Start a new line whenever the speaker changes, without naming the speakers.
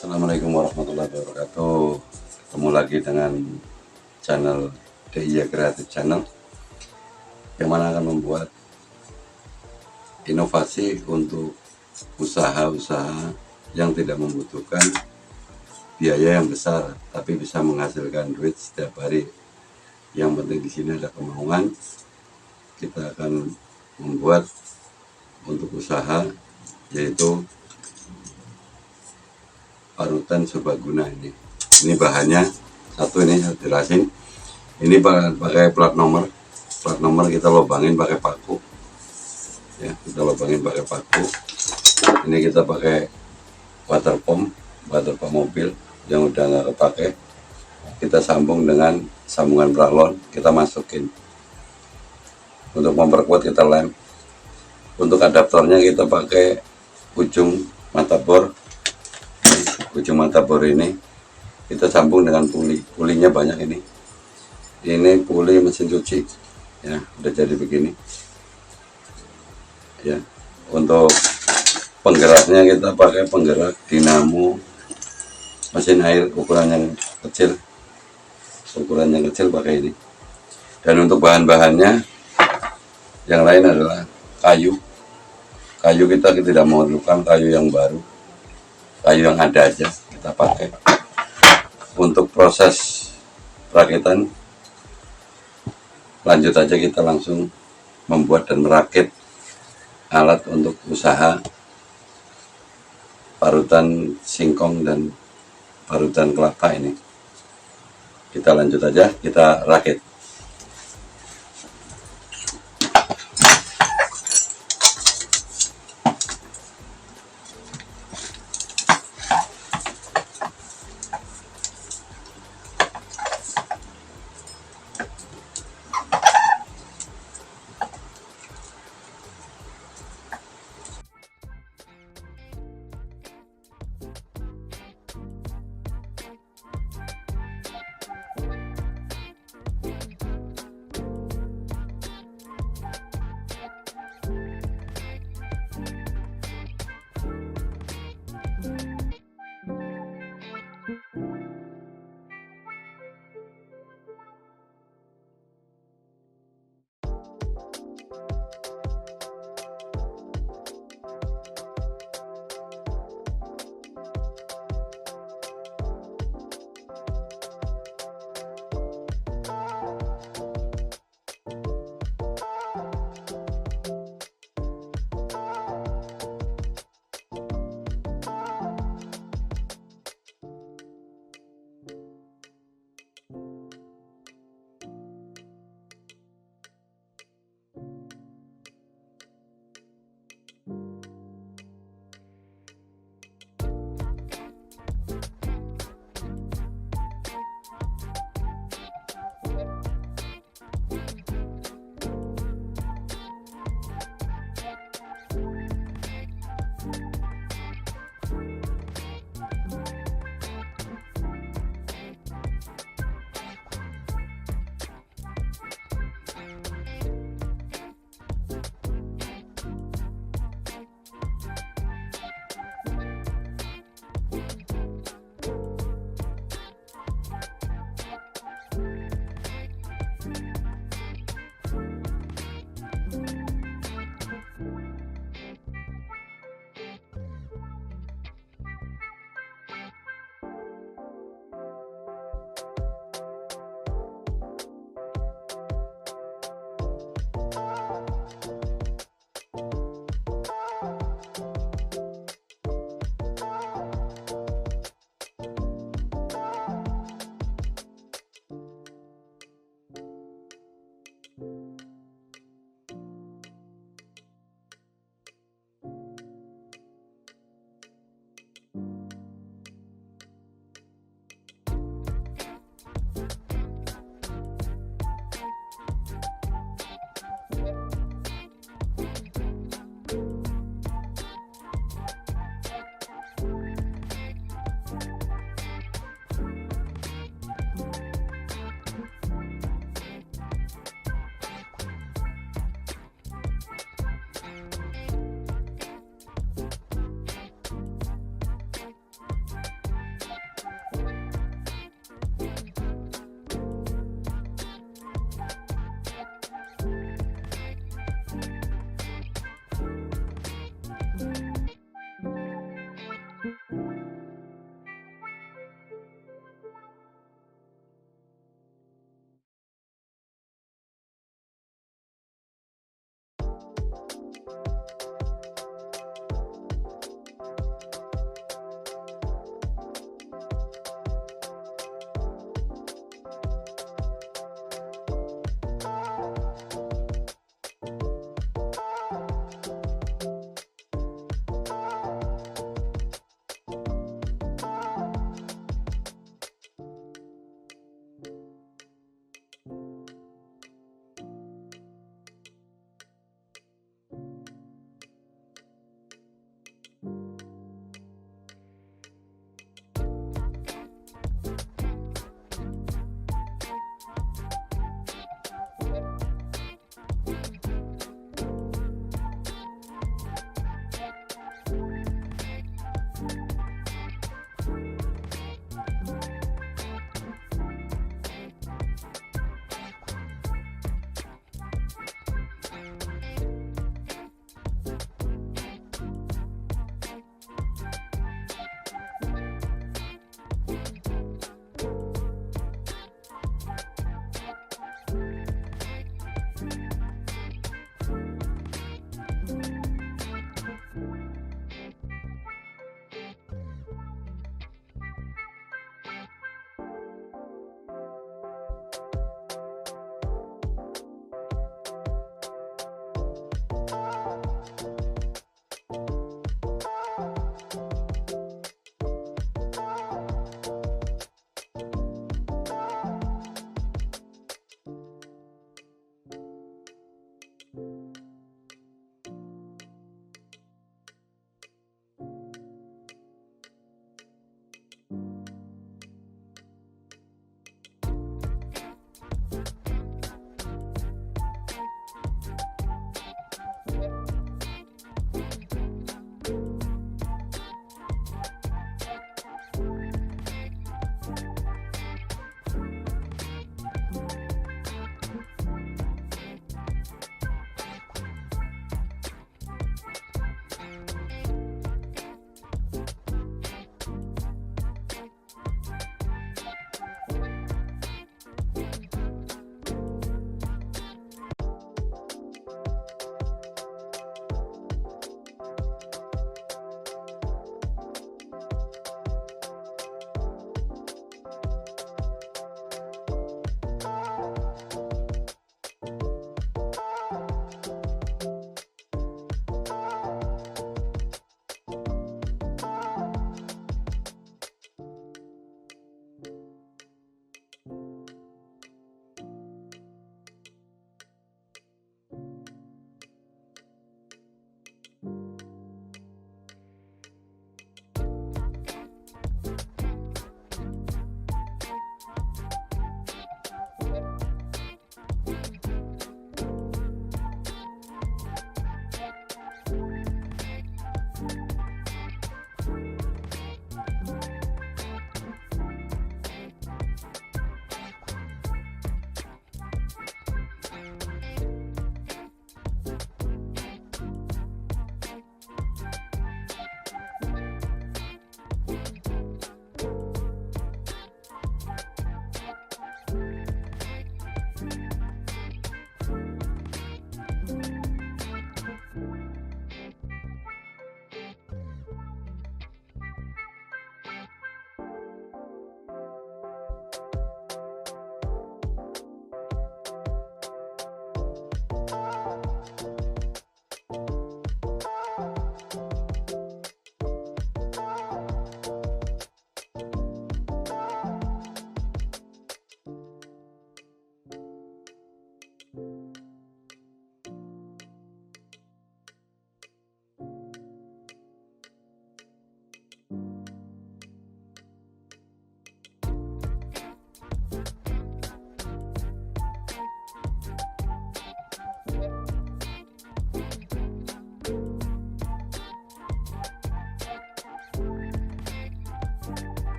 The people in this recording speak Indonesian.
Assalamualaikum warahmatullahi wabarakatuh. Ketemu lagi dengan channel DIY Creative Channel, yang mana akan membuat inovasi untuk usaha-usaha yang tidak membutuhkan biaya yang besar, tapi bisa menghasilkan duit setiap hari. Yang penting di sini ada kemauan. Kita akan membuat untuk usaha, yaitu parutan serbaguna ini. Ini bahannya satu, ini saya jelasin. Ini pakai plat nomor. Plat nomor kita lubangin pakai paku. Ya, kita lubangin pakai paku. Ini kita pakai water pump mobil yang udah nggak kepake. Kita sambung dengan sambungan pralon, kita masukin. Untuk memperkuat kita lem. Untuk adaptornya kita pakai ujung mata bor. Ujung mata bor ini kita sambung dengan pulinya banyak ini puli mesin cuci ya, udah jadi begini ya. Untuk penggeraknya kita pakai penggerak dinamo mesin air ukuran yang kecil pakai ini. Dan untuk bahan-bahannya yang lain adalah kayu kita tidak memerlukan kayu yang baru, kayu yang ada aja kita pakai. Untuk proses perakitan, lanjut aja, kita langsung membuat dan merakit alat untuk usaha parutan singkong dan parutan kelapa ini. Kita lanjut aja, kita rakit.